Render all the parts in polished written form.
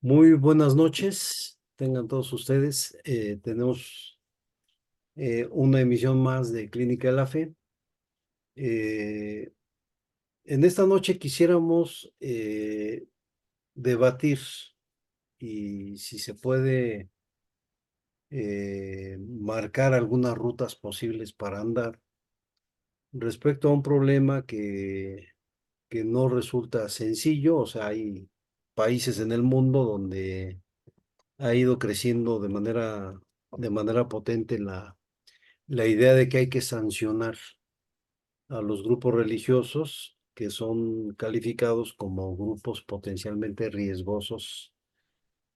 Muy buenas noches, tengan todos ustedes. Tenemos una emisión más de Clínica de la Fe. Eh, en esta noche quisiéramos debatir y si se puede marcar algunas rutas posibles para andar respecto a un problema que no resulta sencillo. O sea, hay países en el mundo donde ha ido creciendo de manera potente la idea de que hay que sancionar a los grupos religiosos que son calificados como grupos potencialmente riesgosos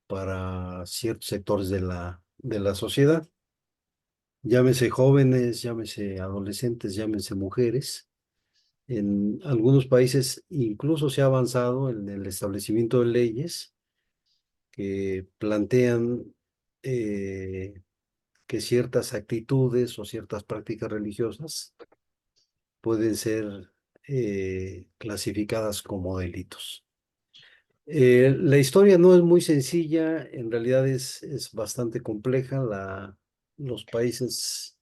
para ciertos sectores de la sociedad, llámese jóvenes, llámese adolescentes, llámese mujeres. En algunos países incluso se ha avanzado en el establecimiento de leyes que plantean que ciertas actitudes o ciertas prácticas religiosas pueden ser clasificadas como delitos. La historia no es muy sencilla, en realidad es bastante compleja. Los países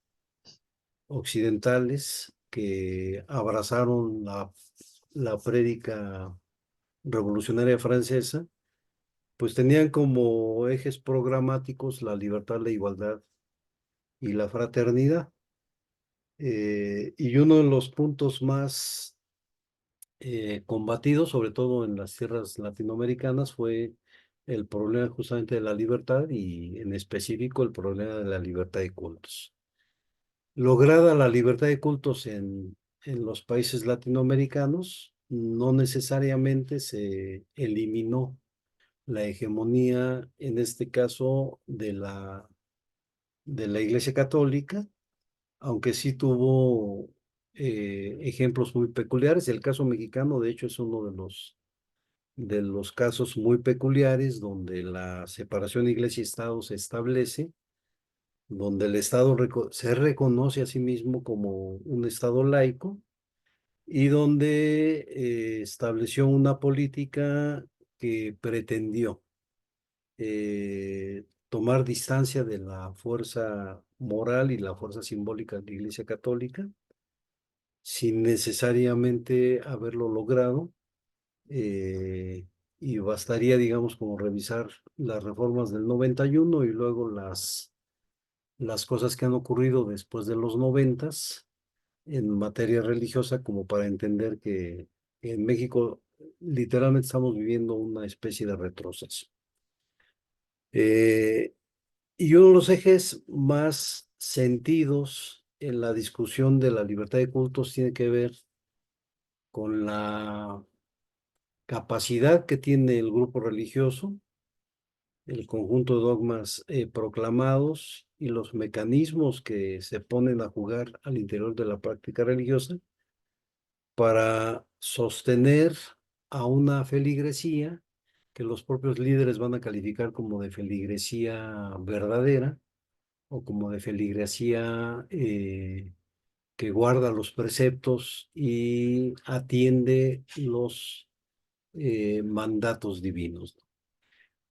occidentales que abrazaron la prédica revolucionaria francesa, pues tenían como ejes programáticos la libertad, la igualdad y la fraternidad. Y uno de los puntos más combatidos, sobre todo en las tierras latinoamericanas, fue el problema justamente de la libertad y en específico el problema de la libertad de cultos. Lograda la libertad de cultos en los países latinoamericanos, no necesariamente se eliminó la hegemonía, en este caso, de la Iglesia Católica, aunque sí tuvo ejemplos muy peculiares. El caso mexicano, de hecho, es uno de los casos muy peculiares donde la separación iglesia-estado se establece, donde el Estado se reconoce a sí mismo como un Estado laico y donde estableció una política que pretendió tomar distancia de la fuerza moral y la fuerza simbólica de la Iglesia Católica sin necesariamente haberlo logrado. eh, y bastaría, digamos, como revisar las reformas del 91 y luego las cosas que han ocurrido después de los 90 en materia religiosa, como para entender que en México literalmente estamos viviendo una especie de retroceso. Eh, y uno de los ejes más sentidos en la discusión de la libertad de cultos tiene que ver con la capacidad que tiene el grupo religioso, el conjunto de dogmas proclamados y los mecanismos que se ponen a jugar al interior de la práctica religiosa para sostener a una feligresía que los propios líderes van a calificar como de feligresía verdadera o como de feligresía que guarda los preceptos y atiende los mandatos divinos.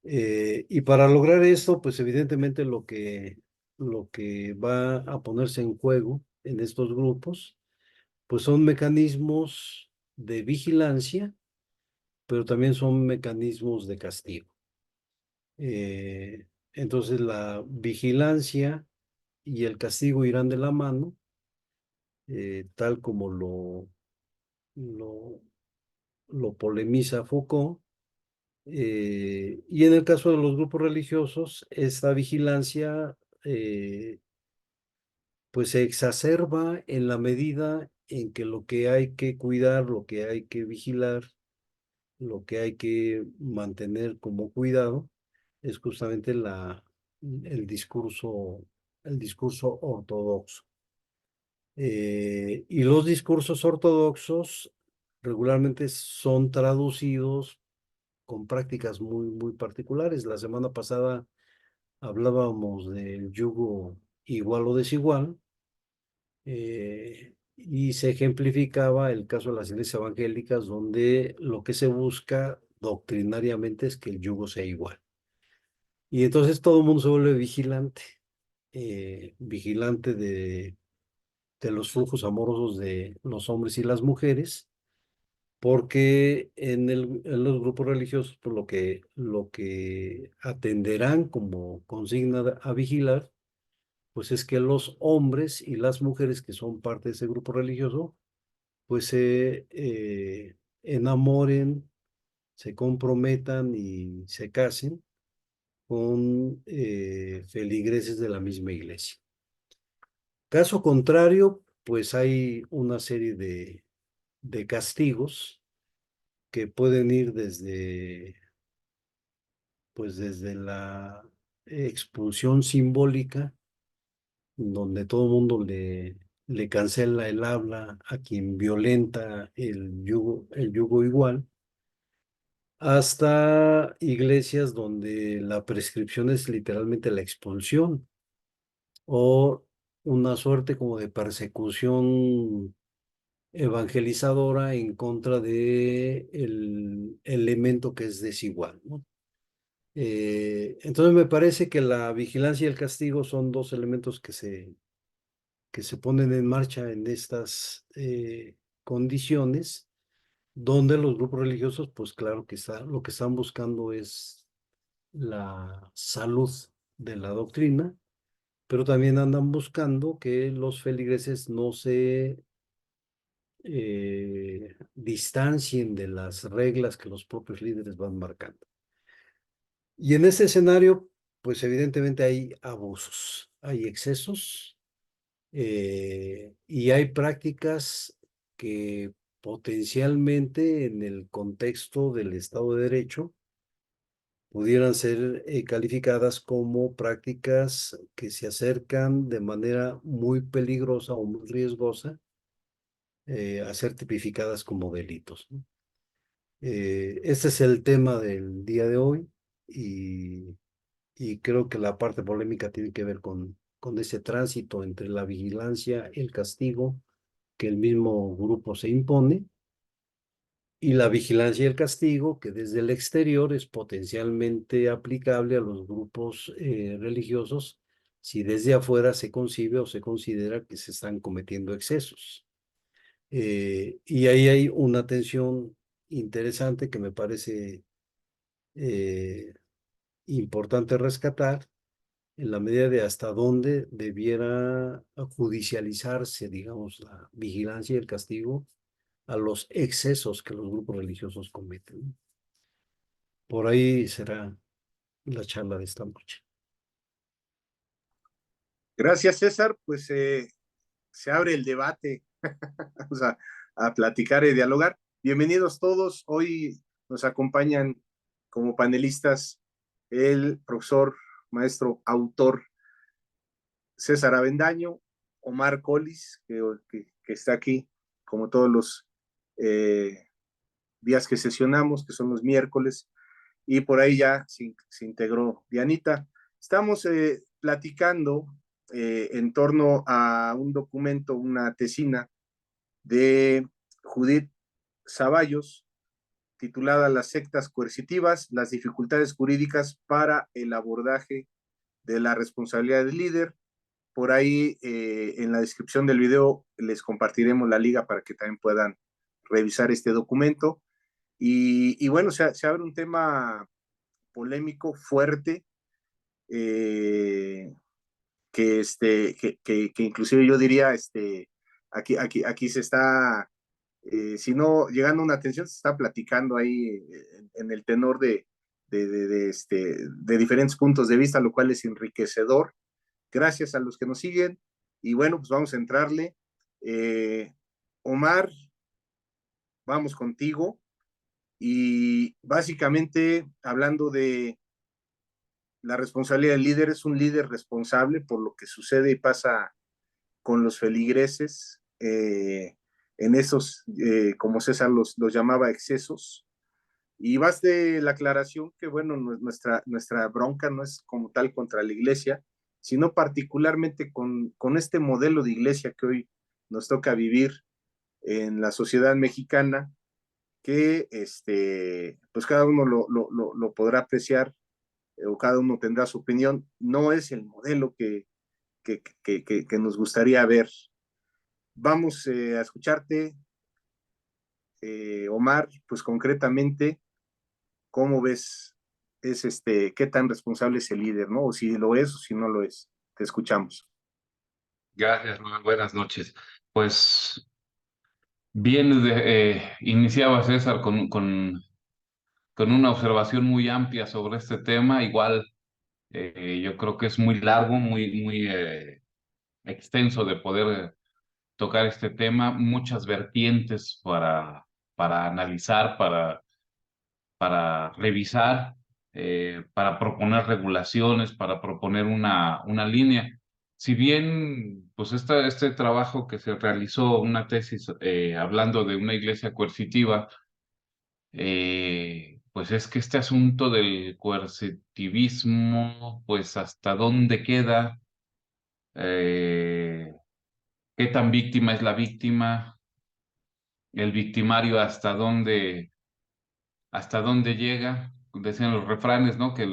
Y para lograr esto, pues evidentemente lo que va a ponerse en juego en estos grupos, pues son mecanismos de vigilancia, pero también son mecanismos de castigo. Entonces la vigilancia y el castigo irán de la mano, tal como lo, lo polemiza Foucault. Y en el caso de los grupos religiosos, esta vigilancia pues se exacerba en la medida en que lo que hay que cuidar, lo que hay que vigilar, lo que hay que mantener como cuidado es justamente el discurso ortodoxo. Y los discursos ortodoxos regularmente son traducidos con prácticas muy, muy particulares. La semana pasada hablábamos del yugo igual o desigual, y se ejemplificaba el caso de las iglesias evangélicas, donde lo que se busca doctrinariamente es que el yugo sea igual. Y entonces todo el mundo se vuelve vigilante, vigilante de los flujos amorosos de los hombres y las mujeres, porque en los grupos religiosos, por lo que atenderán como consigna a vigilar, pues es que los hombres y las mujeres que son parte de ese grupo religioso, pues se enamoren, se comprometan y se casen con feligreses de la misma iglesia. Caso contrario, pues hay una serie de castigos que pueden ir desde la expulsión simbólica, donde todo el mundo le cancela el habla a quien violenta el yugo igual, hasta iglesias donde la prescripción es literalmente la expulsión o una suerte como de persecución evangelizadora en contra de el elemento que es desigual, ¿no? Entonces me parece que la vigilancia y el castigo son dos elementos que se ponen en marcha en estas condiciones, donde los grupos religiosos, pues claro que lo que están buscando es la salud de la doctrina, pero también andan buscando que los feligreses no se distancien de las reglas que los propios líderes van marcando. Y en ese escenario, pues evidentemente hay abusos, hay excesos y hay prácticas que potencialmente en el contexto del Estado de Derecho pudieran ser calificadas como prácticas que se acercan de manera muy peligrosa o muy riesgosa a ser tipificadas como delitos, ¿no? Este es el tema del día de hoy y, y creo que la parte polémica tiene que ver con ese tránsito entre la vigilancia, el castigo que el mismo grupo se impone y la vigilancia y el castigo que desde el exterior es potencialmente aplicable a los grupos religiosos si desde afuera se concibe o se considera que se están cometiendo excesos. Y ahí hay una tensión interesante que me parece eh, importante rescatar en la medida de hasta dónde debiera judicializarse, digamos, la vigilancia y el castigo a los excesos que los grupos religiosos cometen. Por ahí será la charla de esta noche. Gracias, César. Pues se abre el debate. Vamos a platicar y dialogar. Bienvenidos todos. Hoy nos acompañan como panelistas el profesor, maestro, autor César Avendaño, Omar Collis, que está aquí como todos los días que sesionamos, que son los miércoles, y por ahí ya se integró Dianita. Estamos platicando en torno a un documento, una tesina de Judith Zavallos, titulada Las sectas coercitivas, las dificultades jurídicas para el abordaje de la responsabilidad del líder. Por ahí en la descripción del video les compartiremos la liga para que también puedan revisar este documento. Y bueno, se abre un tema polémico, fuerte, eh, que inclusive yo diría, aquí se está, si no llegando a una atención, se está platicando ahí en el tenor de diferentes puntos de vista, lo cual es enriquecedor. Gracias a los que nos siguen. Y bueno, pues vamos a entrarle. Omar, vamos contigo. Y básicamente, hablando de la responsabilidad del líder, es un líder responsable por lo que sucede y pasa con los feligreses, en esos, como César los llamaba, excesos. Y vas de la aclaración que, bueno, nuestra bronca no es como tal contra la iglesia, sino particularmente con este modelo de iglesia que hoy nos toca vivir en la sociedad mexicana, que pues cada uno lo podrá apreciar o cada uno tendrá su opinión, no es el modelo que nos gustaría ver. Vamos a escucharte, Omar, pues concretamente, ¿cómo ves? ¿Qué tan responsable es el líder, ¿no? O si lo es o si no lo es. Te escuchamos. Gracias, Manuel. Buenas noches. Pues bien, iniciaba César con una observación muy amplia sobre este tema. Igual, yo creo que es muy largo, muy extenso de poder tocar este tema, muchas vertientes para analizar, para revisar, para proponer regulaciones, para proponer una línea. Si bien, pues este trabajo que se realizó, una tesis hablando de una iglesia coercitiva, pues es que este asunto del coercitivismo, pues hasta dónde queda, eh, qué tan víctima es la víctima, el victimario hasta dónde llega. Decían los refranes, ¿no? Que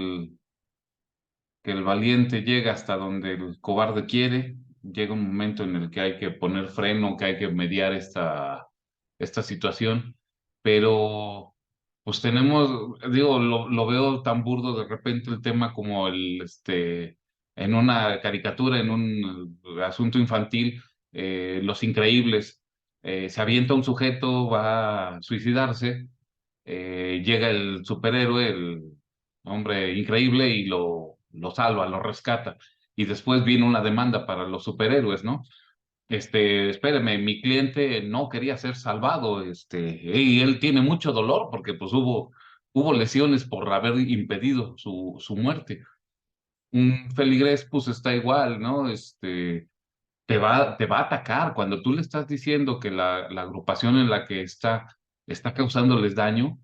el valiente llega hasta donde el cobarde quiere. Llega un momento en el que hay que poner freno, que hay que mediar esta situación, pero pues tenemos, digo, lo veo tan burdo de repente el tema como en una caricatura, en un asunto infantil, Los Increíbles, se avienta un sujeto, va a suicidarse, llega el superhéroe, el hombre increíble, y lo salva, lo rescata. Y después viene una demanda para los superhéroes, ¿no? Espéreme, mi cliente no quería ser salvado, y él tiene mucho dolor porque pues hubo lesiones por haber impedido su muerte. Un feligrés pues está igual, ¿no? Te va a atacar cuando tú le estás diciendo que la agrupación en la que está causándoles daño,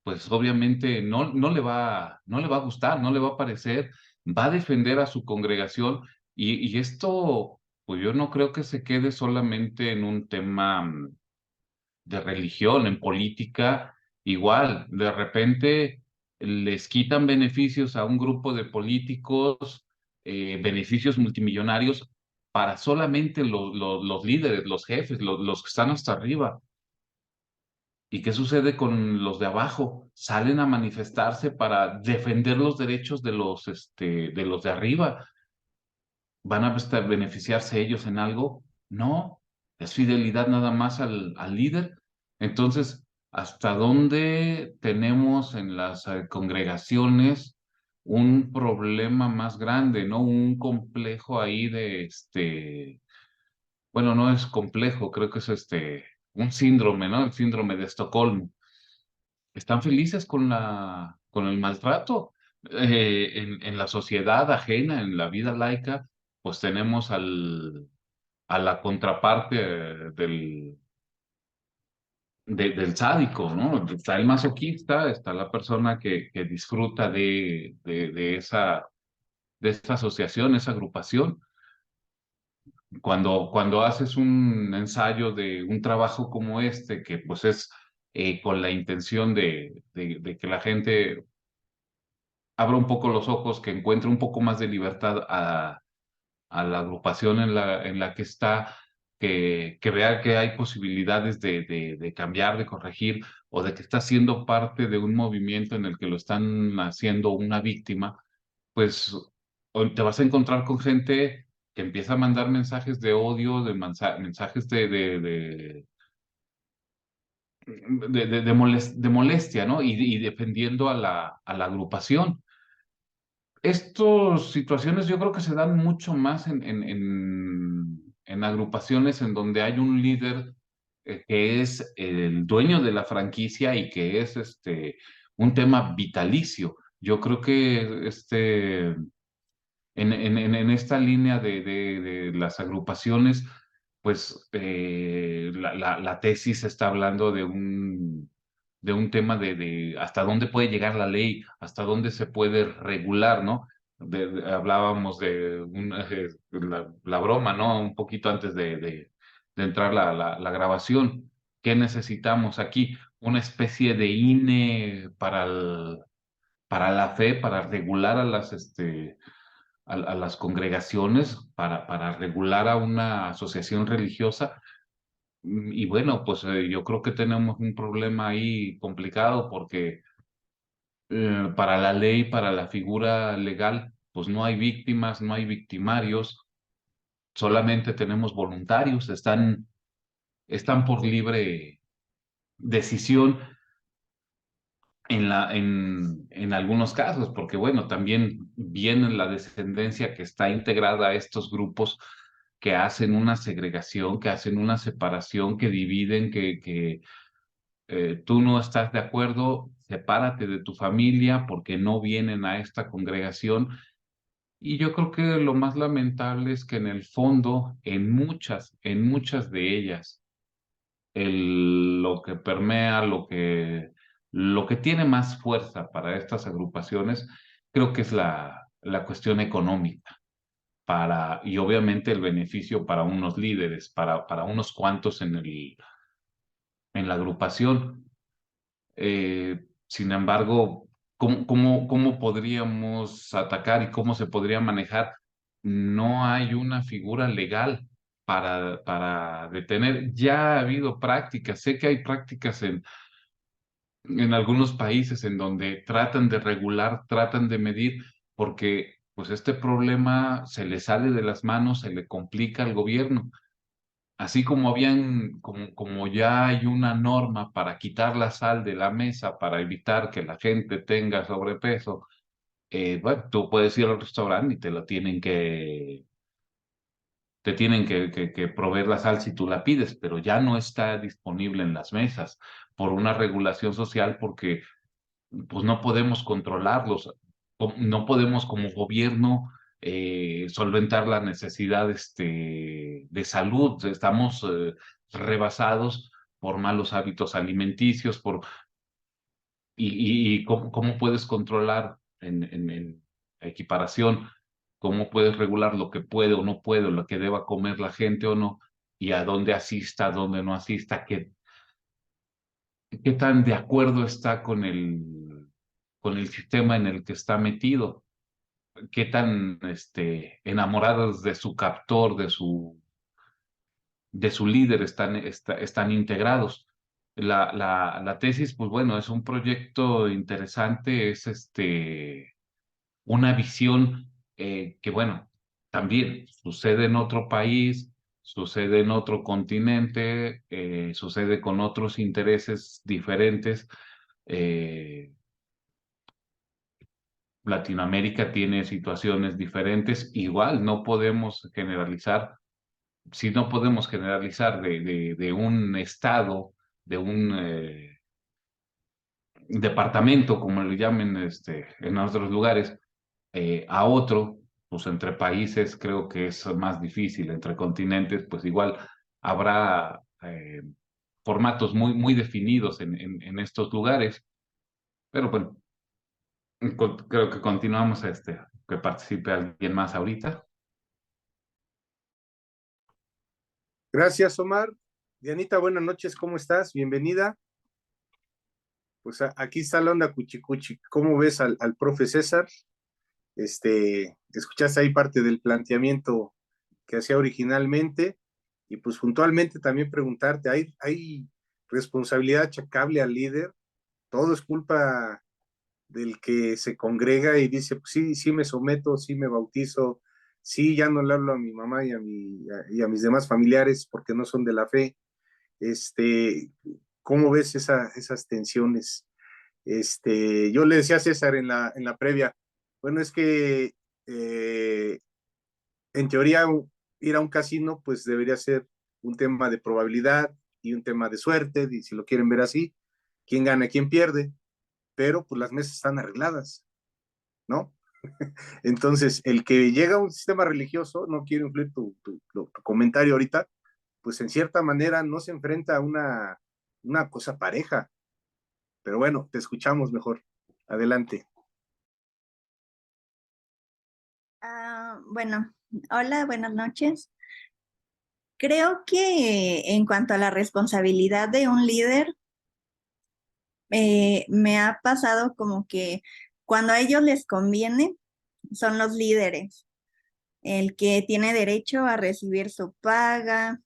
pues obviamente no le va a gustar, no le va a parecer, va a defender a su congregación y esto, pues yo no creo que se quede solamente en un tema de religión, en política, igual, de repente les quitan beneficios a un grupo de políticos, beneficios multimillonarios para solamente los líderes, los jefes, los que están hasta arriba. ¿Y qué sucede con los de abajo? Salen a manifestarse para defender los derechos de los de arriba. ¿Van a beneficiarse ellos en algo? No, es fidelidad nada más al líder. Entonces, ¿hasta dónde tenemos en las congregaciones un problema más grande, ¿no? Un complejo ahí bueno, no es complejo, creo que es un síndrome, ¿no? El síndrome de Estocolmo. Están felices con el maltrato. En la sociedad ajena, en la vida laica, pues tenemos a la contraparte del sádico, ¿no? Está el masoquista, está la persona que disfruta de esa asociación, esa agrupación. Cuando haces un ensayo de un trabajo como este, que pues es con la intención de que la gente abra un poco los ojos, que encuentre un poco más de libertad a la agrupación en la que está, que vea que hay posibilidades de cambiar, de corregir, o de que está siendo parte de un movimiento en el que lo están haciendo una víctima, pues te vas a encontrar con gente que empieza a mandar mensajes de odio, mensajes de molestia, ¿no? Y defendiendo a la agrupación. Estas situaciones yo creo que se dan mucho más en agrupaciones en donde hay un líder que es el dueño de la franquicia y que es un tema vitalicio. Yo creo que en esta línea de las agrupaciones, pues la tesis está hablando de un tema de hasta dónde puede llegar la ley, hasta dónde se puede regular, ¿no? Hablábamos de la broma, ¿no? Un poquito antes de entrar la grabación. ¿Qué necesitamos aquí? Una especie de INE para la fe, para regular a las congregaciones, para regular a una asociación religiosa. Y bueno, pues yo creo que tenemos un problema ahí complicado porque para la ley, para la figura legal, pues no hay víctimas, no hay victimarios, solamente tenemos voluntarios, están por libre decisión en algunos casos, porque bueno, también viene la descendencia que está integrada a estos grupos que hacen una segregación, que hacen una separación, que dividen, que tú no estás de acuerdo, sepárate de tu familia porque no vienen a esta congregación. Y yo creo que lo más lamentable es que en el fondo, en muchas de ellas, lo que permea, lo que tiene más fuerza para estas agrupaciones, creo que es la cuestión económica, y obviamente el beneficio para unos líderes, para unos cuantos en la agrupación. Sin embargo, ¿cómo podríamos atacar y cómo se podría manejar? No hay una figura legal para detener. Ya ha habido prácticas, sé que hay prácticas en algunos países en donde tratan de regular, tratan de medir, porque pues este problema se le sale de las manos, se le complica al gobierno. Así como ya hay una norma para quitar la sal de la mesa, para evitar que la gente tenga sobrepeso, bueno, tú puedes ir al restaurante y te tienen que proveer la sal si tú la pides, pero ya no está disponible en las mesas por una regulación social, porque pues no podemos controlarlos, no podemos como gobierno solventar la necesidad de salud, estamos rebasados por malos hábitos alimenticios, y cómo puedes controlar en equiparación, cómo puedes regular lo que puede o no puede, lo que deba comer la gente o no, y a dónde asista, a dónde no asista, qué tan de acuerdo está con el sistema en el que está metido, qué tan enamorados de su captor, de su líder están integrados. La tesis, pues bueno, es un proyecto interesante, es una visión que, bueno, también sucede en otro país, sucede en otro continente, sucede con otros intereses diferentes. eh, Latinoamérica tiene situaciones diferentes. Igual no podemos generalizar, si no podemos generalizar de un estado, de un departamento, como le llamen en otros lugares, a otro, pues entre países creo que es más difícil, entre continentes, pues igual habrá formatos muy, muy definidos en estos lugares, pero bueno, creo que continuamos que participe alguien más ahorita. Gracias, Omar. Dianita, buenas noches, ¿cómo estás? Bienvenida. Pues aquí está la onda cuchicuchi. ¿Cómo ves al profe César? Escuchaste ahí parte del planteamiento que hacía originalmente y pues puntualmente también preguntarte, ¿hay responsabilidad achacable al líder? ¿Todo es culpa del que se congrega y dice, pues sí, sí me someto, sí me bautizo, sí, ya no le hablo a mi mamá y a mis demás familiares porque no son de la fe? ¿Cómo ves esas tensiones? Yo le decía a César en la previa, bueno, es que en teoría ir a un casino pues debería ser un tema de probabilidad y un tema de suerte, y si lo quieren ver así, quién gana, quién pierde, pero pues las mesas están arregladas, ¿no? Entonces, el que llega a un sistema religioso, no quiero influir tu comentario ahorita, pues en cierta manera no se enfrenta a una cosa pareja, pero bueno, te escuchamos mejor. Adelante. Bueno, hola, buenas noches. Creo que en cuanto a la responsabilidad de un líder, me ha pasado como que cuando a ellos les conviene, son los líderes, el que tiene derecho a recibir su paga,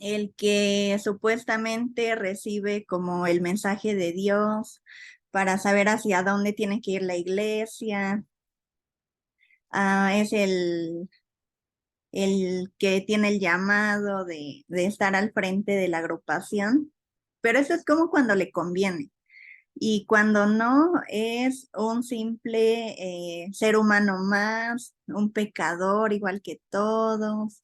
el que supuestamente recibe como el mensaje de Dios para saber hacia dónde tiene que ir la iglesia. Es el que tiene el llamado de estar al frente de la agrupación, pero eso es como cuando le conviene. Y cuando no, es un simple ser humano más, un pecador igual que todos,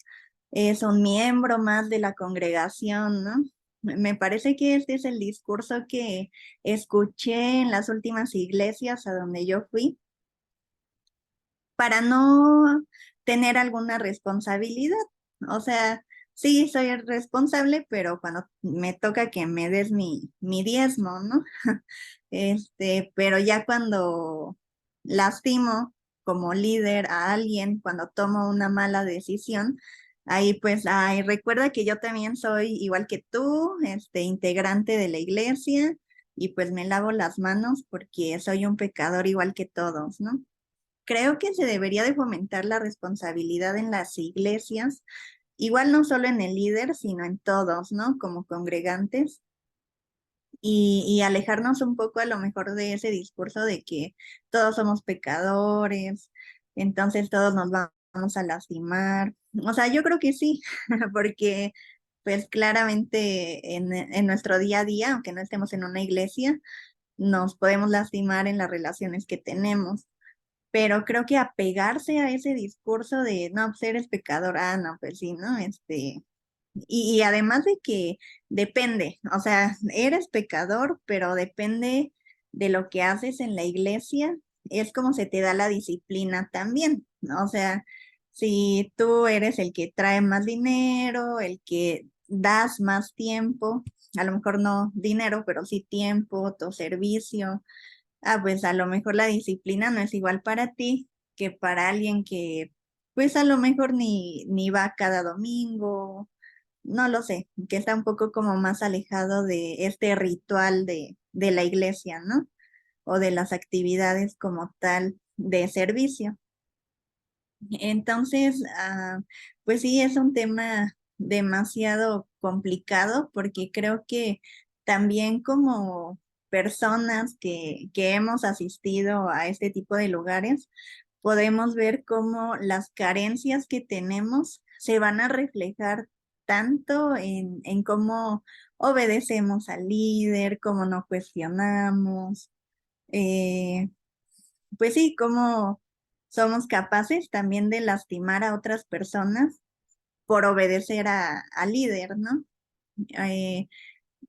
es un miembro más de la congregación, ¿no? Me parece que este es el discurso que escuché en las últimas iglesias a donde yo fui, para no tener alguna responsabilidad. O sea, sí, soy responsable, pero cuando me toca que me des mi diezmo, ¿no? Pero ya cuando lastimo como líder a alguien, cuando tomo una mala decisión, ahí pues, ay, recuerda que yo también soy igual que tú, integrante de la iglesia, y pues me lavo las manos porque soy un pecador igual que todos, ¿no? Creo que se debería de fomentar la responsabilidad en las iglesias, igual no solo en el líder, sino en todos, ¿no? Como congregantes, y alejarnos un poco a lo mejor de ese discurso de que todos somos pecadores, entonces todos nos vamos a lastimar. O sea, yo creo que sí, porque pues claramente en nuestro día a día, aunque no estemos en una iglesia, nos podemos lastimar en las relaciones que tenemos. Pero creo que apegarse a ese discurso de, no, pues eres pecador, ah, no, pues sí, ¿no? Y además de que depende, o sea, eres pecador, pero depende de lo que haces en la iglesia, es como se te da la disciplina también, ¿no? O sea, si tú eres el que trae más dinero, el que das más tiempo, a lo mejor no dinero, pero sí tiempo, tu servicio, pues a lo mejor la disciplina no es igual para ti que para alguien que pues a lo mejor ni va cada domingo, no lo sé, que está un poco como más alejado de este ritual de la iglesia, ¿no? O de las actividades como tal de servicio. Entonces, pues sí, es un tema demasiado complicado porque creo que también como personas que hemos asistido a este tipo de lugares, podemos ver cómo las carencias que tenemos se van a reflejar tanto en cómo obedecemos al líder, cómo no cuestionamos, eh, pues sí, cómo somos capaces también de lastimar a otras personas por obedecer al líder, ¿no? Eh,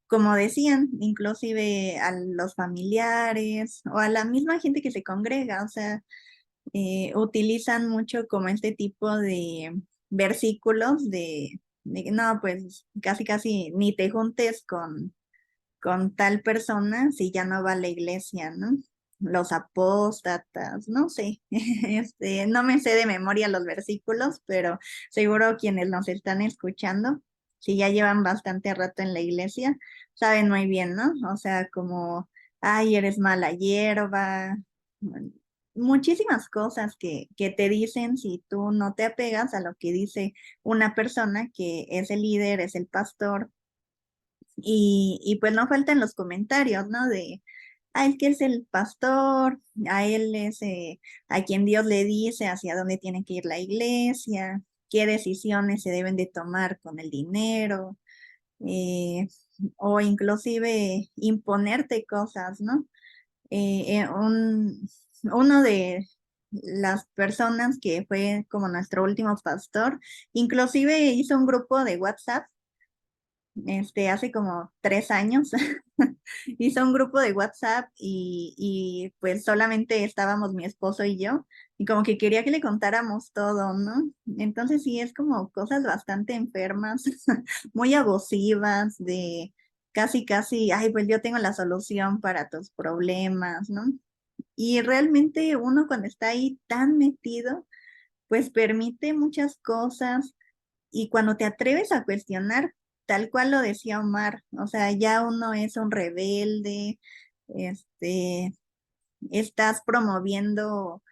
Como decían, inclusive a los familiares o a la misma gente que se congrega, o sea, utilizan mucho como este tipo de versículos de que no, pues casi casi ni te juntes con tal persona si ya no va a la iglesia, ¿no? Los apóstatas, no sé, no me sé de memoria los versículos, pero seguro quienes nos están escuchando, si ya llevan bastante rato en la iglesia, saben muy bien, ¿no? O sea, como, ay, eres mala hierba, muchísimas cosas que te dicen si tú no te apegas a lo que dice una persona que es el líder, es el pastor, y pues no faltan los comentarios, ¿no? De, es que es el pastor, a él es a quien Dios le dice hacia dónde tiene que ir la iglesia, qué decisiones se deben de tomar con el dinero, eh, o inclusive imponerte cosas, ¿no? Uno de las personas que fue como nuestro último pastor, inclusive hizo un grupo de WhatsApp hace como 3 años, hizo un grupo de WhatsApp y pues solamente estábamos mi esposo y yo, y como que quería que le contáramos todo, ¿no? Entonces sí, es como cosas bastante enfermas, muy abusivas, de casi, casi, ay, pues yo tengo la solución para tus problemas, ¿no? Y realmente uno cuando está ahí tan metido, pues permite muchas cosas y cuando te atreves a cuestionar, tal cual lo decía Omar, o sea, ya uno es un rebelde, este, estás promoviendo,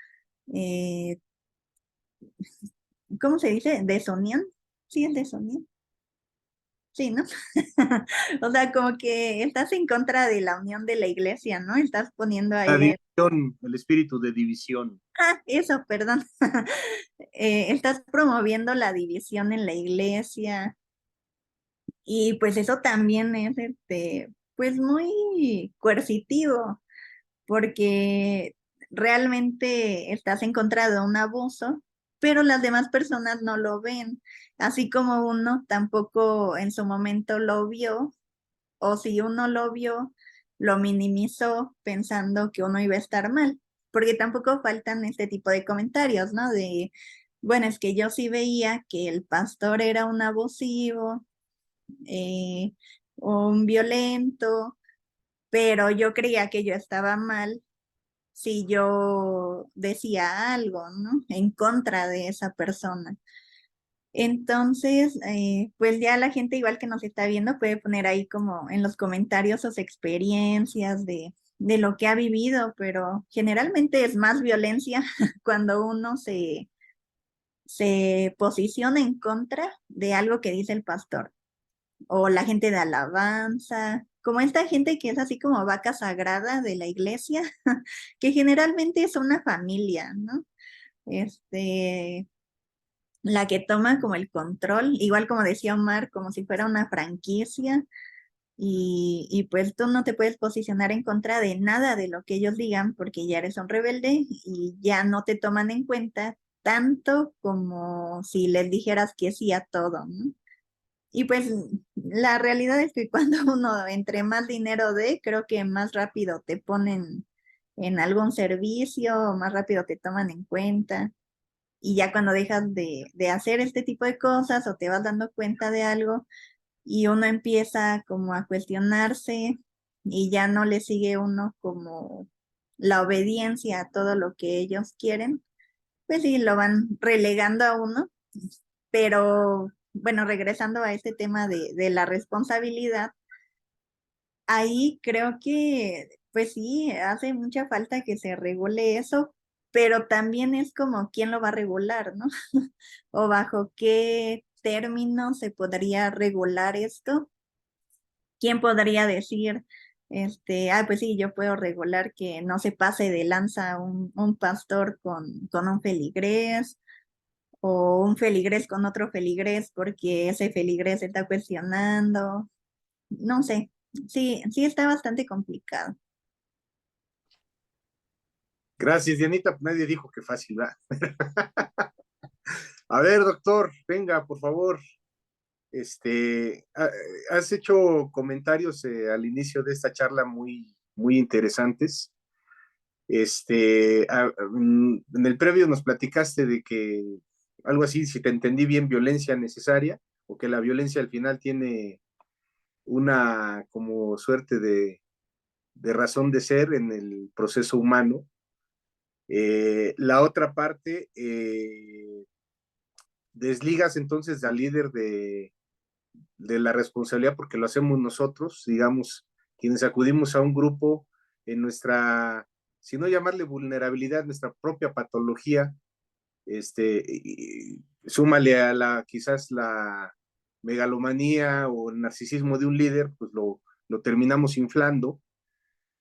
¿cómo se dice? ¿Desunión? Sí, es desunión. Sí, ¿no? O sea, como que estás en contra de la unión de la iglesia, ¿no? Estás poniendo La ahí división, el espíritu de división. eso, perdón. Estás promoviendo la división en la iglesia y pues eso también es, pues muy coercitivo porque realmente estás en contra de un abuso, pero las demás personas no lo ven, así como uno tampoco en su momento lo vio, o si uno lo vio, lo minimizó pensando que uno iba a estar mal, porque tampoco faltan este tipo de comentarios, ¿no? De, bueno, es que yo sí veía que el pastor era un abusivo, eh, un violento, pero yo creía que yo estaba mal si yo decía algo, ¿no? En contra de esa persona. Entonces, pues ya la gente igual que nos está viendo puede poner ahí como en los comentarios sus experiencias de lo que ha vivido, pero generalmente es más violencia cuando uno se posiciona en contra de algo que dice el pastor o la gente de alabanza, como esta gente que es así como vaca sagrada de la iglesia, que generalmente es una familia, ¿no? Este, la que toma como el control, igual como decía Omar, como si fuera una franquicia, y pues tú no te puedes posicionar en contra de nada de lo que ellos digan porque ya eres un rebelde y ya no te toman en cuenta tanto como si les dijeras que sí a todo, ¿no? Y pues la realidad es que cuando uno entre más dinero dé, creo que más rápido te ponen en algún servicio, más rápido te toman en cuenta. Y ya cuando dejas de hacer este tipo de cosas o te vas dando cuenta de algo y uno empieza como a cuestionarse y ya no le sigue uno como la obediencia a todo lo que ellos quieren, pues sí, lo van relegando a uno, pero bueno, regresando a este tema de la responsabilidad, ahí creo que, pues sí, hace mucha falta que se regule eso, pero también es como quién lo va a regular, ¿no? O bajo qué términos se podría regular esto. ¿Quién podría decir, pues sí, yo puedo regular que no se pase de lanza un pastor con un feligrés? O un feligrés con otro feligrés porque ese feligrés se está cuestionando. No sé, sí, sí está bastante complicado. Gracias, Dianita. Nadie dijo que fácil, ¿verdad? A ver, doctor, venga, por favor. Has hecho comentarios al inicio de esta charla muy interesantes. En el previo nos platicaste de que algo así, si te entendí bien, violencia necesaria, o que la violencia al final tiene una como suerte de razón de ser en el proceso humano. La otra parte, desligas entonces al líder de la responsabilidad porque lo hacemos nosotros, digamos, quienes acudimos a un grupo en nuestra, si no llamarle vulnerabilidad, nuestra propia patología, súmale a quizás la megalomanía o el narcisismo de un líder, pues lo terminamos inflando,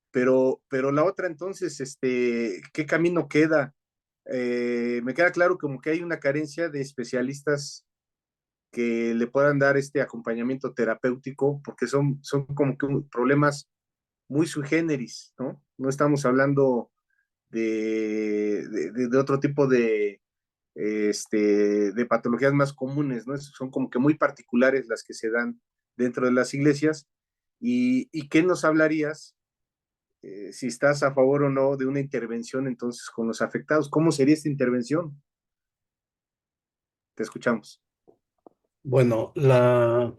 pero la otra entonces, ¿qué camino queda? Me queda claro como que hay una carencia de especialistas que le puedan dar este acompañamiento terapéutico, porque son como que problemas muy sui generis, ¿no? No estamos hablando de otro tipo de patologías más comunes, ¿no? Son como que muy particulares las que se dan dentro de las iglesias. ¿Y qué nos hablarías si estás a favor o no de una intervención entonces con los afectados? ¿Cómo sería esta intervención? Te escuchamos. Bueno, la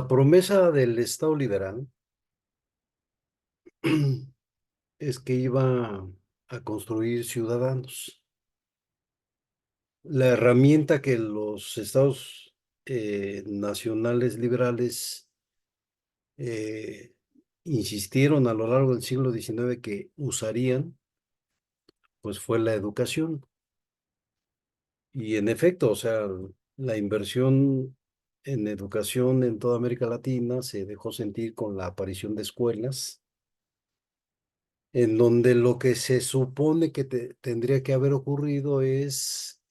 promesa del Estado liberal es que iba a construir ciudadanos. La herramienta que los estados nacionales liberales insistieron a lo largo del siglo XIX que usarían, pues fue la educación. Y en efecto, o sea, la inversión en educación en toda América Latina se dejó sentir con la aparición de escuelas, en donde lo que se supone que tendría que haber ocurrido es,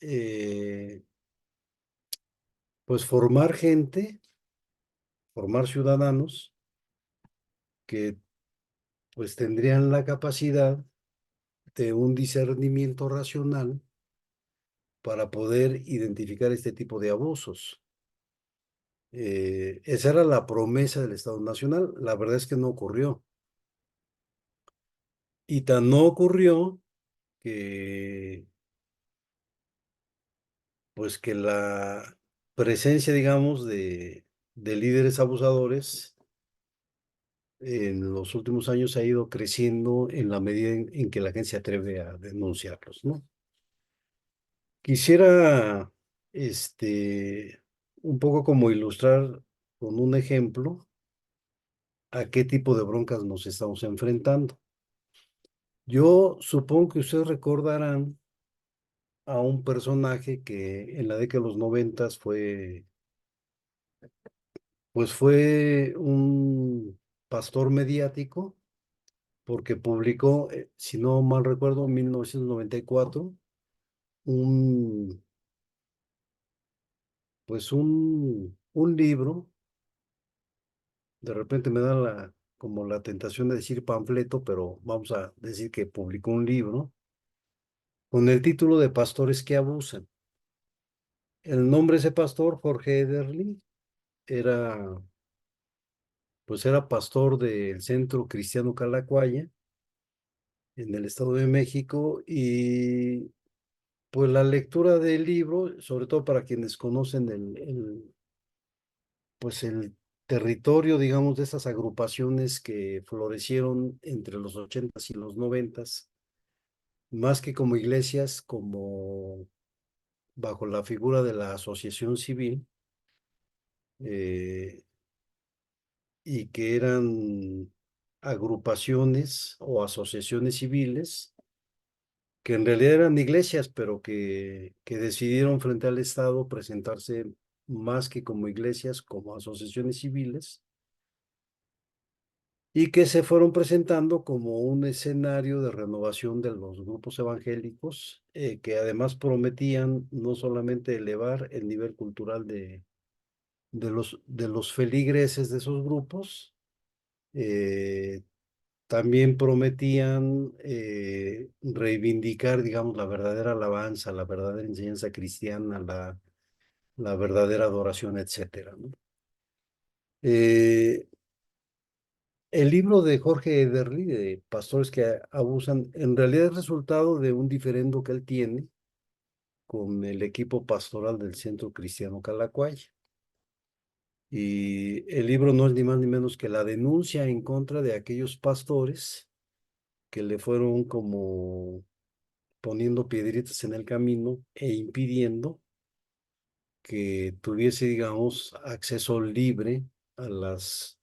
pues, formar gente, formar ciudadanos que, pues, tendrían la capacidad de un discernimiento racional para poder identificar este tipo de abusos. Esa era la promesa del Estado Nacional. La verdad es que no ocurrió. Y tan no ocurrió que, pues que la presencia, digamos, de líderes abusadores en los últimos años ha ido creciendo en la medida en que la gente se atreve a denunciarlos, ¿no? Quisiera, un poco como ilustrar con un ejemplo a qué tipo de broncas nos estamos enfrentando. Yo supongo que ustedes recordarán a un personaje que en la década de los 90 pues fue un pastor mediático porque publicó, si no mal recuerdo, en 1994, un, pues un libro. De repente me da como la tentación de decir panfleto, pero vamos a decir que publicó un libro con el título de Pastores que abusan. El nombre de ese pastor, Jorge Ederly, era, pues era pastor del Centro Cristiano Calacuaya en el Estado de México, y pues la lectura del libro, sobre todo para quienes conocen pues el territorio, digamos, de esas agrupaciones que florecieron entre los 80s y los 90s, más que como iglesias, como bajo la figura de la asociación civil, eh, y que eran agrupaciones o asociaciones civiles que en realidad eran iglesias, pero que decidieron frente al Estado presentarse más que como iglesias, como asociaciones civiles, y que se fueron presentando como un escenario de renovación de los grupos evangélicos, que además prometían no solamente elevar el nivel cultural de los feligreses de esos grupos, eh, también prometían reivindicar, digamos, la verdadera alabanza, la verdadera enseñanza cristiana, la verdadera adoración, etcétera, ¿no? Eh, el libro de Jorge Ederly, de Pastores que abusan, en realidad es resultado de un diferendo que él tiene con el equipo pastoral del Centro Cristiano Calacuaya. Y el libro no es ni más ni menos que la denuncia en contra de aquellos pastores que le fueron como poniendo piedritas en el camino e impidiendo que tuviese, digamos, acceso libre a las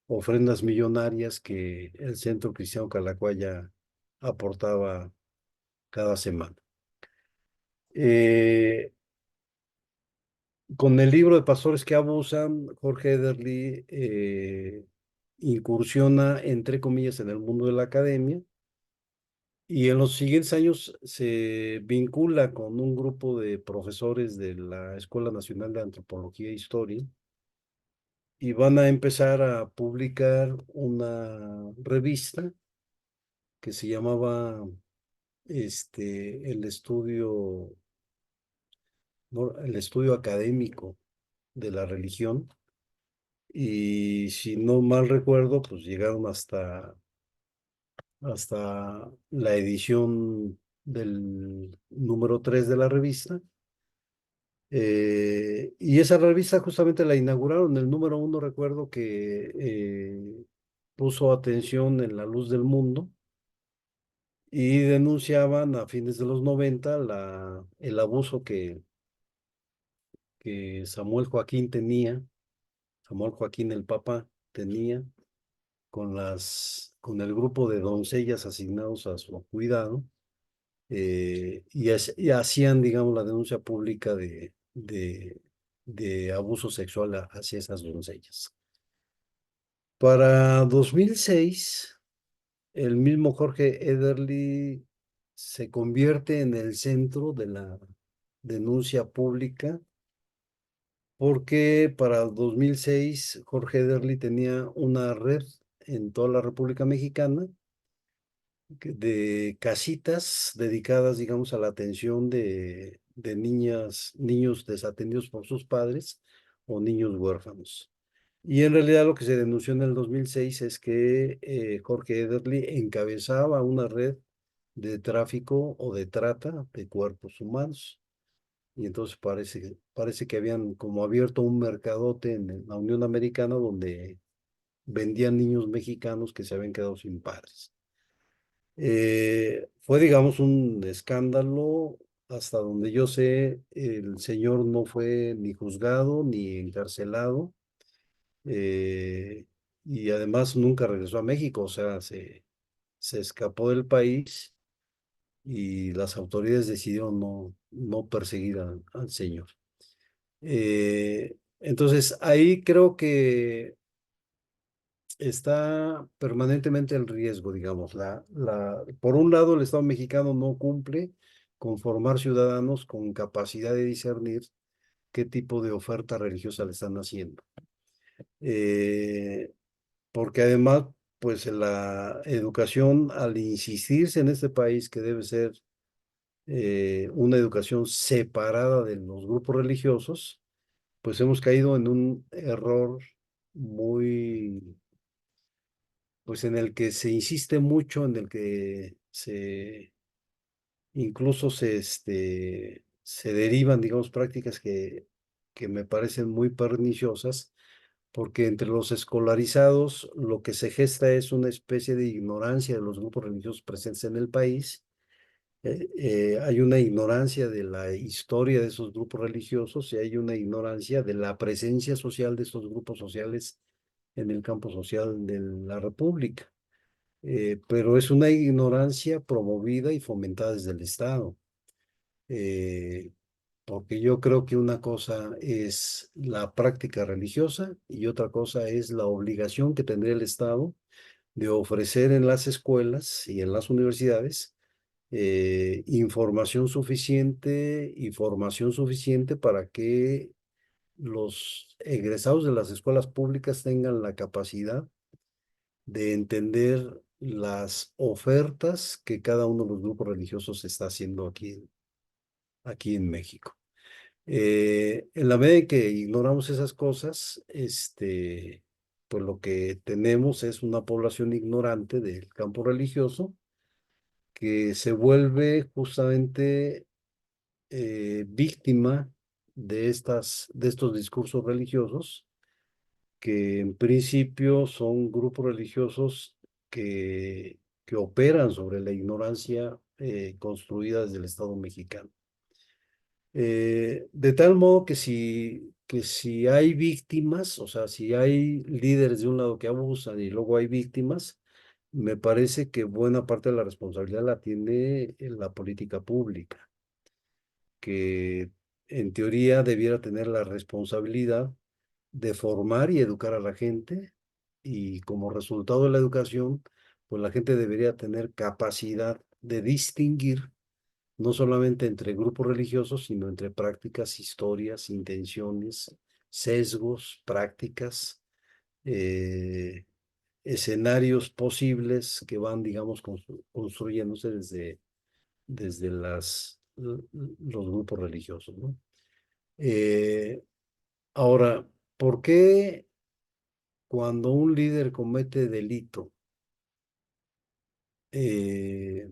ofrendas millonarias que el Centro Cristiano Calacuaya aportaba cada semana. Con el libro de Pastores que abusan, Jorge Ederly incursiona, entre comillas, en el mundo de la academia, y en los siguientes años se vincula con un grupo de profesores de la Escuela Nacional de Antropología e Historia, y van a empezar a publicar una revista que se llamaba el estudio, ¿no? El estudio académico de la religión. Y si no mal recuerdo, pues llegaron hasta la edición del número 3 de la revista. Y esa revista justamente la inauguraron. El número 1, recuerdo que puso atención en La Luz del Mundo, y denunciaban a fines de los 90 el abuso que Samuel Joaquín el Papa tenía con el grupo de doncellas asignados a su cuidado, y hacían, digamos, la denuncia pública de abuso sexual hacia esas doncellas. Para 2006, el mismo Jorge Ederly se convierte en el centro de la denuncia pública, porque para 2006 Jorge Ederly tenía una red en toda la República Mexicana de casitas dedicadas, digamos, a la atención de niños desatendidos por sus padres o niños huérfanos. Y en realidad lo que se denunció en el 2006 es que Jorge Ederly encabezaba una red de tráfico o de trata de cuerpos humanos. Y entonces parece que habían como abierto un mercadote en la Unión Americana donde vendían niños mexicanos que se habían quedado sin padres. Fue, digamos, un escándalo. Hasta donde yo sé, el señor no fue ni juzgado ni encarcelado, eh, y además nunca regresó a México, o sea, se escapó del país y las autoridades decidieron no perseguir al señor. Entonces, ahí creo que está permanentemente el riesgo, digamos. Por un lado, el Estado mexicano no cumple con formar ciudadanos con capacidad de discernir qué tipo de oferta religiosa le están haciendo. Porque además, pues la educación, al insistirse en este país que debe ser una educación separada de los grupos religiosos, pues hemos caído en un error muy, pues en el que se insiste mucho, en el que incluso se derivan, digamos, prácticas que me parecen muy perniciosas, porque entre los escolarizados lo que se gesta es una especie de ignorancia de los grupos religiosos presentes en el país. Hay una ignorancia de la historia de esos grupos religiosos y hay una ignorancia de la presencia social de esos grupos sociales en el campo social de la República. Pero es una ignorancia promovida y fomentada desde el Estado. Eh, Porque yo creo que una cosa es la práctica religiosa y otra cosa es la obligación que tendría el Estado de ofrecer en las escuelas y en las universidades información suficiente y formación suficiente para que los egresados de las escuelas públicas tengan la capacidad de entender las ofertas que cada uno de los grupos religiosos está haciendo aquí en México. En la medida en que ignoramos esas cosas, pues lo que tenemos es una población ignorante del campo religioso que se vuelve justamente víctima de estos discursos religiosos, que en principio son grupos religiosos que operan sobre la ignorancia construida desde el Estado mexicano. De tal modo que si hay víctimas, o sea, si hay líderes de un lado que abusan y luego hay víctimas, me parece que buena parte de la responsabilidad la tiene la política pública, que en teoría debiera tener la responsabilidad de formar y educar a la gente, y como resultado de la educación, pues la gente debería tener capacidad de distinguir no solamente entre grupos religiosos, sino entre prácticas, historias, intenciones, sesgos, prácticas, eh, escenarios posibles que van, digamos, construyéndose desde los grupos religiosos, ¿no? Eh, Ahora, ¿por qué cuando un líder comete delito, eh,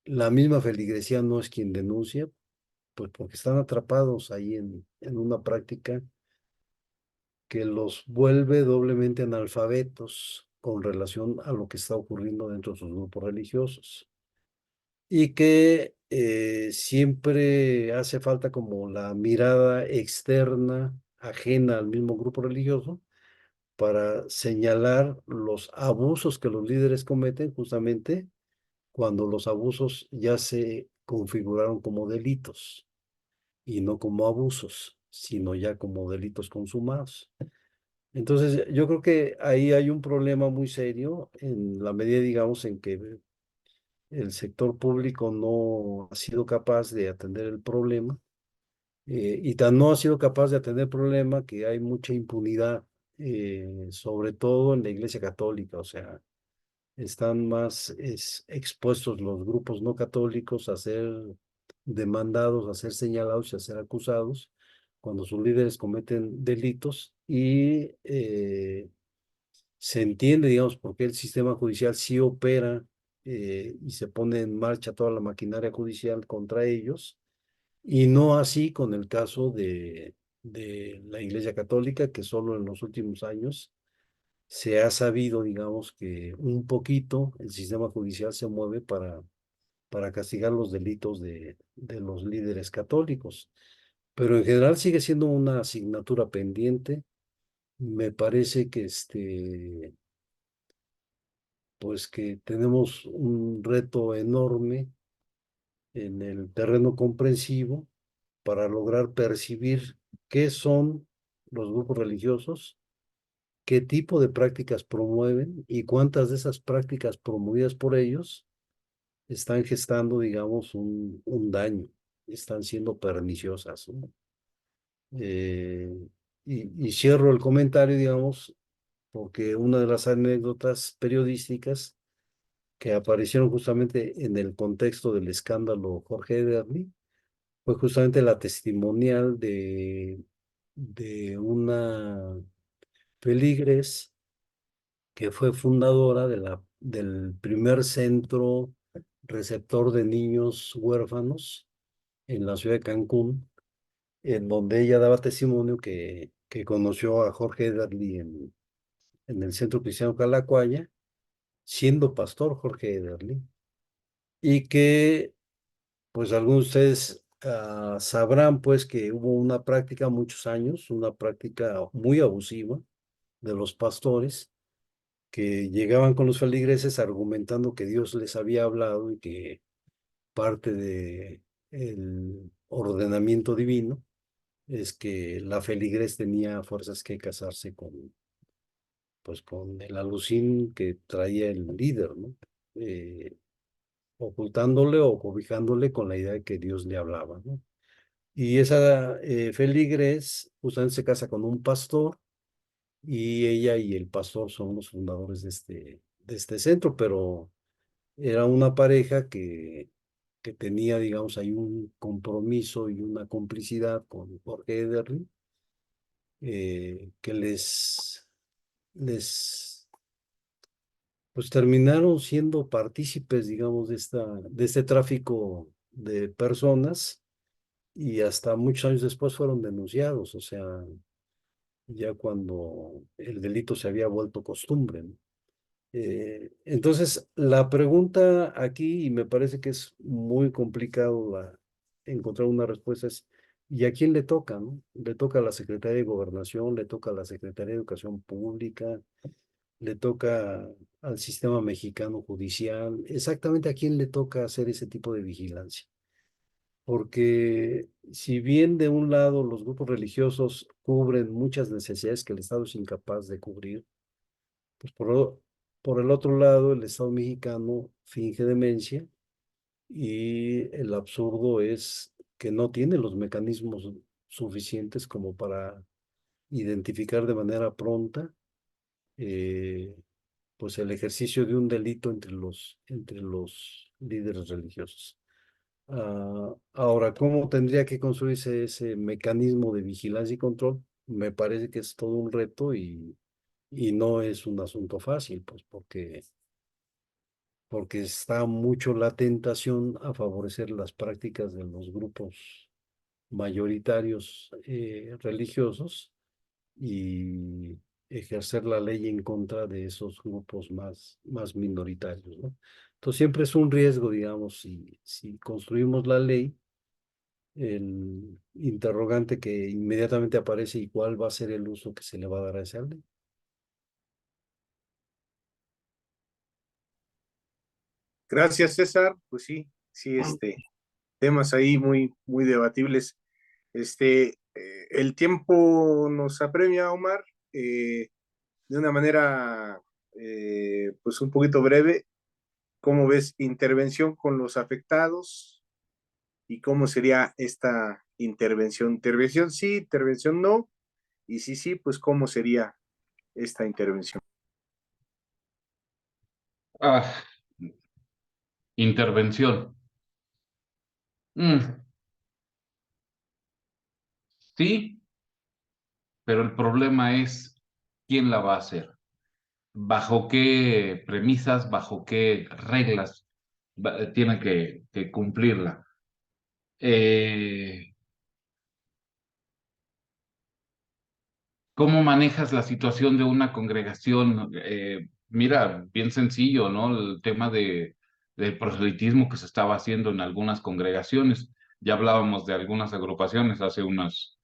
la misma feligresía no es quien denuncia? Pues porque están atrapados ahí en una práctica que los vuelve doblemente analfabetos con relación a lo que está ocurriendo dentro de sus grupos religiosos. Y que siempre hace falta como la mirada externa, ajena al mismo grupo religioso, para señalar los abusos que los líderes cometen justamente cuando los abusos ya se configuraron como delitos y no como abusos, sino ya como delitos consumados. Entonces, yo creo que ahí hay un problema muy serio en la medida, digamos, en que el sector público no ha sido capaz de atender el problema y tan no ha sido capaz de atender el problema que hay mucha impunidad, sobre todo en la Iglesia Católica, o sea, están más expuestos los grupos no católicos a ser demandados, a ser señalados y a ser acusados cuando sus líderes cometen delitos y se entiende, digamos, por qué el sistema judicial sí opera y se pone en marcha toda la maquinaria judicial contra ellos, y no así con el caso de la Iglesia Católica, que solo en los últimos años se ha sabido, digamos, que un poquito el sistema judicial se mueve para castigar los delitos de los líderes católicos. Pero en general sigue siendo una asignatura pendiente. Me parece que pues que tenemos un reto enorme en el terreno comprensivo para lograr percibir qué son los grupos religiosos, qué tipo de prácticas promueven y cuántas de esas prácticas promovidas por ellos están gestando, digamos, un daño, están siendo perniciosas, ¿no? Y cierro el comentario, digamos, porque una de las anécdotas periodísticas que aparecieron justamente en el contexto del escándalo Jorge Ederni fue justamente la testimonial de una feligres que fue fundadora del primer centro receptor de niños huérfanos en la ciudad de Cancún, en donde ella daba testimonio que conoció a Jorge Ederly en el Centro Cristiano Calacuaya, siendo pastor Jorge Ederly, y que pues algunos de ustedes sabrán pues que hubo una práctica muchos años, una práctica muy abusiva de los pastores que llegaban con los feligreses argumentando que Dios les había hablado y que parte de el ordenamiento divino es que la feligres tenía fuerzas que casarse pues con el alucín que traía el líder, ¿no? Ocultándole o cobijándole con la idea de que Dios le hablaba, ¿no? Y esa feligres justamente se casa con un pastor y ella y el pastor son los fundadores de este centro, pero era una pareja que tenía, digamos, ahí un compromiso y una complicidad con Jorge Ederly, que les, pues terminaron siendo partícipes, digamos, de este tráfico de personas y hasta muchos años después fueron denunciados, o sea, ya cuando el delito se había vuelto costumbre, ¿no? Entonces, la pregunta aquí, y me parece que es muy complicado encontrar una respuesta, es, ¿y a quién le toca, no? Le toca a la Secretaría de Gobernación, le toca a la Secretaría de Educación Pública, le toca al sistema mexicano judicial, exactamente a quién le toca hacer ese tipo de vigilancia. Porque si bien de un lado los grupos religiosos cubren muchas necesidades que el Estado es incapaz de cubrir, pues por el otro lado el Estado mexicano finge demencia y el absurdo es que no tiene los mecanismos suficientes como para identificar de manera pronta eh, pues el ejercicio de un delito entre los líderes religiosos. Ahora, ¿cómo tendría que construirse ese mecanismo de vigilancia y control? Me parece que es todo un reto y no es un asunto fácil, pues porque está mucho la tentación a favorecer las prácticas de los grupos mayoritarios religiosos y ejercer la ley en contra de esos grupos más minoritarios, ¿no? Entonces siempre es un riesgo, digamos, si construimos la ley, el interrogante que inmediatamente aparece y cuál va a ser el uso que se le va a dar a esa ley. Gracias, César. Pues sí, temas ahí muy debatibles. El tiempo nos apremia, Omar, de una manera, pues un poquito breve. ¿Cómo ves intervención con los afectados? ¿Y cómo sería esta intervención? ¿Intervención sí, intervención no? Y si sí, pues ¿cómo sería esta intervención? Ah, intervención. Mm, sí, pero el problema es quién la va a hacer, bajo qué premisas, bajo qué reglas tiene que cumplirla. Eh, ¿Cómo manejas la situación de una congregación? Mira, bien sencillo, ¿no? El tema del proselitismo que se estaba haciendo en algunas congregaciones. Ya hablábamos de algunas agrupaciones hace unas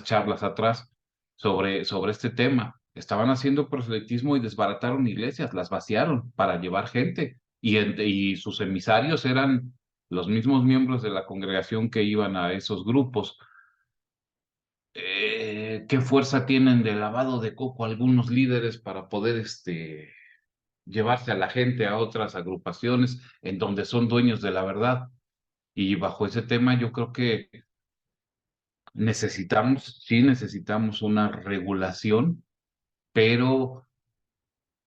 charlas atrás sobre este tema. Estaban haciendo proselitismo y desbarataron iglesias, las vaciaron para llevar gente. Y sus emisarios eran los mismos miembros de la congregación que iban a esos grupos. ¿Qué fuerza tienen de lavado de coco algunos líderes para poder llevarse a la gente a otras agrupaciones en donde son dueños de la verdad? Y bajo ese tema yo creo que sí necesitamos una regulación, pero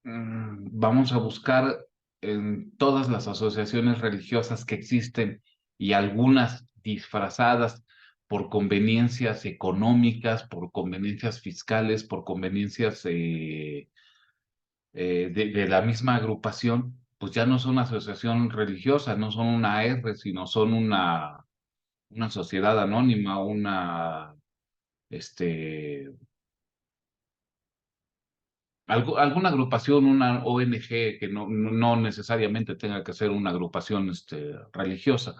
vamos a buscar en todas las asociaciones religiosas que existen y algunas disfrazadas por conveniencias económicas, por conveniencias fiscales, por conveniencias de la misma agrupación, pues ya no son asociación religiosa, no son una AR, sino son una sociedad anónima, este, alguna agrupación, una ONG que no necesariamente tenga que ser una agrupación religiosa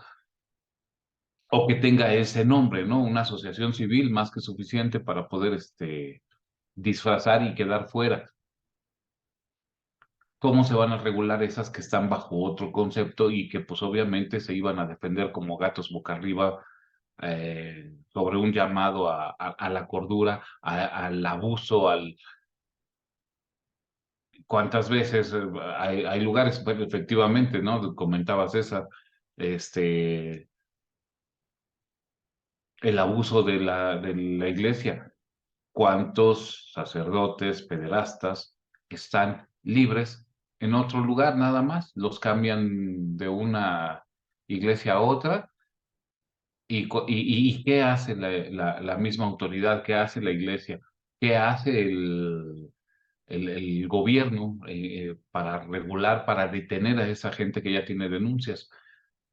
o que tenga ese nombre, ¿no? Una asociación civil más que suficiente para poder disfrazar y quedar fuera. ¿Cómo se van a regular esas que están bajo otro concepto y que pues obviamente se iban a defender como gatos boca arriba sobre un llamado a la cordura, al abuso, cuántas veces hay lugares, pues, efectivamente, ¿no? Comentabas esa, este, el abuso de la iglesia. ¿Cuántos sacerdotes, pederastas están libres en otro lugar nada más? Los cambian de una iglesia a otra. ¿Y qué hace la misma autoridad? ¿Qué hace la iglesia? ¿Qué hace el gobierno para regular, para detener a esa gente que ya tiene denuncias?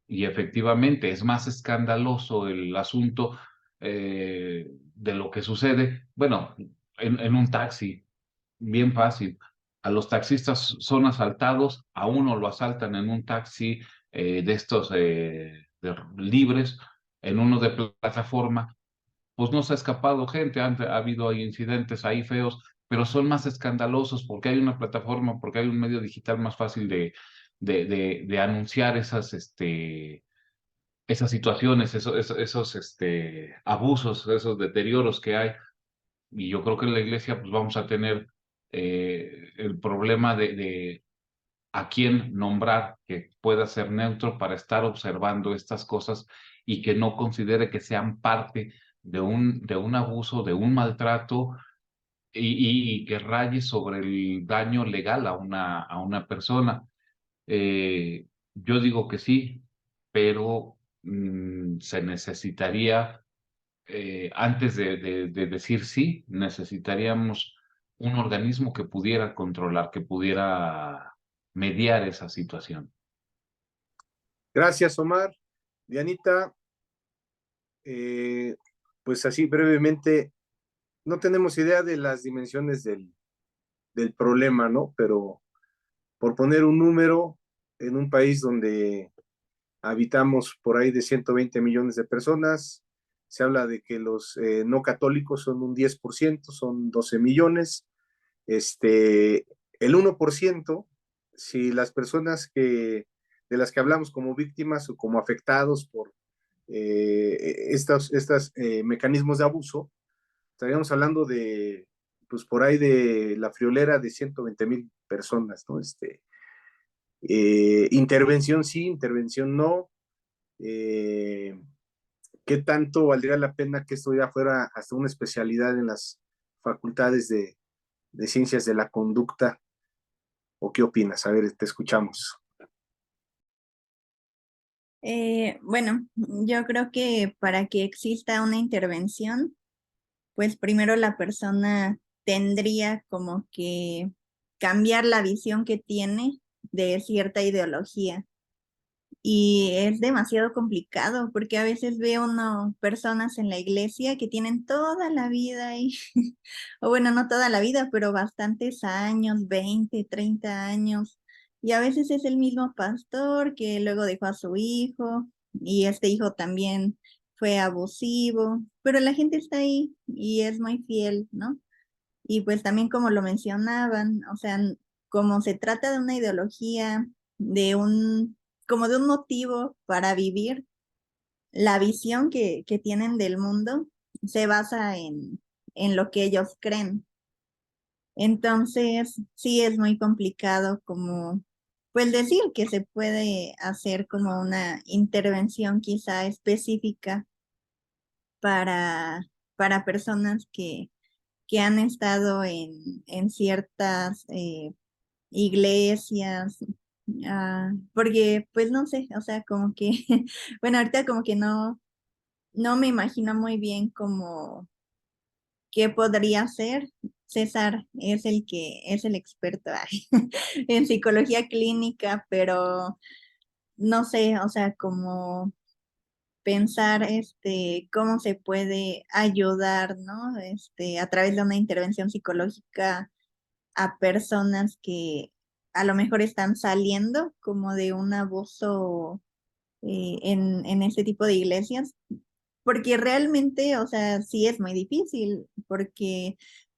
Y efectivamente es más escandaloso el asunto de lo que sucede, bueno, en un taxi, bien fácil. A los taxistas son asaltados, a uno lo asaltan en un taxi de estos libres, en uno de plataforma, pues no se ha escapado gente, ha habido ahí incidentes ahí feos, pero son más escandalosos porque hay una plataforma, porque hay un medio digital más fácil de anunciar esas situaciones, esos abusos, esos deterioros que hay. Y yo creo que en la iglesia pues vamos a tener el problema de a quién nombrar que pueda ser neutro para estar observando estas cosas y que no considere que sean parte de un abuso, de un maltrato y que raye sobre el daño legal a una persona. Yo digo que sí, pero se necesitaría, antes de decir sí, necesitaríamos un organismo que pudiera controlar, que pudiera mediar esa situación. Gracias, Omar. Dianita, pues así brevemente, no tenemos idea de las dimensiones del problema, ¿no? Pero por poner un número, en un país donde habitamos por ahí de 120 millones de personas, se habla de que los no católicos son un 10%, son 12 millones. El 1%, si las personas que de las que hablamos como víctimas o como afectados por estos mecanismos de abuso, estaríamos hablando de, pues por ahí de la friolera de 120,000 personas, ¿no? Intervención sí, intervención no. ¿Qué tanto valdría la pena que esto ya fuera hasta una especialidad en las facultades de ciencias de la conducta? ¿O qué opinas? A ver, te escuchamos. Bueno, yo creo que para que exista una intervención, pues primero la persona tendría como que cambiar la visión que tiene de cierta ideología. Y es demasiado complicado porque a veces veo uno personas en la iglesia que tienen toda la vida ahí, o bueno, no toda la vida, pero bastantes años, 20, 30 años, y a veces es el mismo pastor que luego dejó a su hijo y este hijo también fue abusivo, pero la gente está ahí y es muy fiel, ¿no? Y pues también como lo mencionaban, o sea, como se trata de una ideología, de un, como de un motivo para vivir, la visión que tienen del mundo se basa en lo que ellos creen. Entonces, sí es muy complicado como, pues decir que se puede hacer como una intervención quizá específica para, para personas que han estado en ciertas iglesias, porque pues no sé, o sea, como que, bueno, ahorita como que no me imagino muy bien como qué podría ser. César es el que es el experto ay, en psicología clínica, pero no sé, o sea, como pensar cómo se puede ayudar, ¿no? A través de una intervención psicológica a personas que a lo mejor están saliendo como de un abuso en este tipo de iglesias, porque realmente, o sea, sí es muy difícil, porque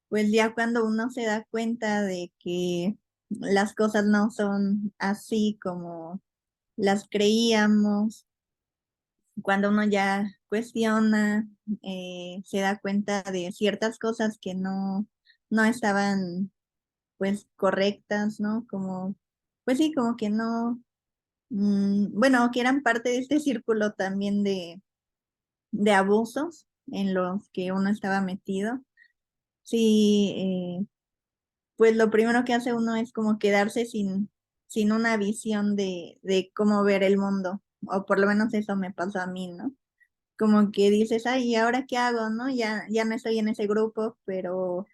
pues ya cuando uno se da cuenta de que las cosas no son así como las creíamos, cuando uno ya cuestiona, se da cuenta de ciertas cosas que no estaban pues correctas, ¿no? Como, pues sí, como que no, bueno, que eran parte de este círculo también de abusos en los que uno estaba metido. Sí, pues lo primero que hace uno es como quedarse sin una visión de cómo ver el mundo, o por lo menos eso me pasó a mí, ¿no? Como que dices, ay, ¿y ahora qué hago, no? Ya no estoy en ese grupo, pero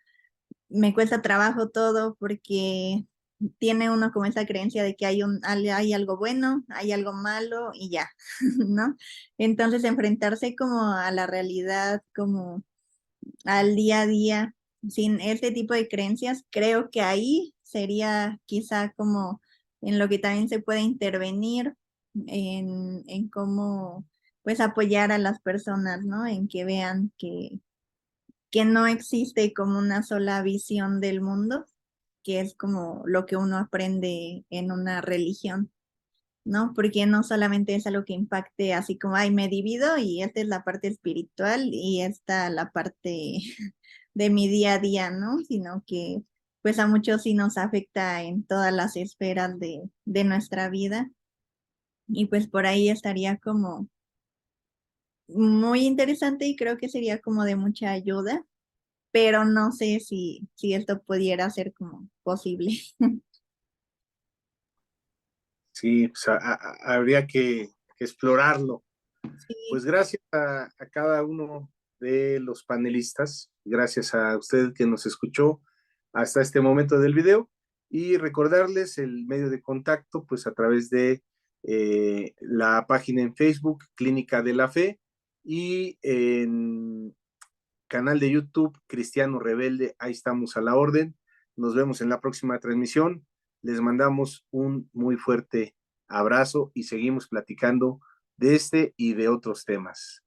me cuesta trabajo todo porque tiene uno como esa creencia de que hay algo bueno, hay algo malo y ya, ¿no? Entonces enfrentarse como a la realidad, como al día a día, sin este tipo de creencias, creo que ahí sería quizá como en lo que también se puede intervenir en cómo pues apoyar a las personas, ¿no? En que vean que no existe como una sola visión del mundo, que es como lo que uno aprende en una religión, ¿no? Porque no solamente es algo que impacte así como, ay, me divido y esta es la parte espiritual y esta la parte de mi día a día, ¿no? Sino que pues a muchos sí nos afecta en todas las esferas de nuestra vida y pues por ahí estaría como muy interesante y creo que sería como de mucha ayuda, pero no sé si esto pudiera ser como posible. Sí, pues habría que explorarlo. Sí, Pues gracias a cada uno de los panelistas, gracias a usted que nos escuchó hasta este momento del video y recordarles el medio de contacto pues a través de la página en Facebook Clínica de la Fe y en canal de YouTube Cristiano Rebelde, ahí estamos a la orden. Nos vemos en la próxima transmisión. Les mandamos un muy fuerte abrazo y seguimos platicando de este y de otros temas.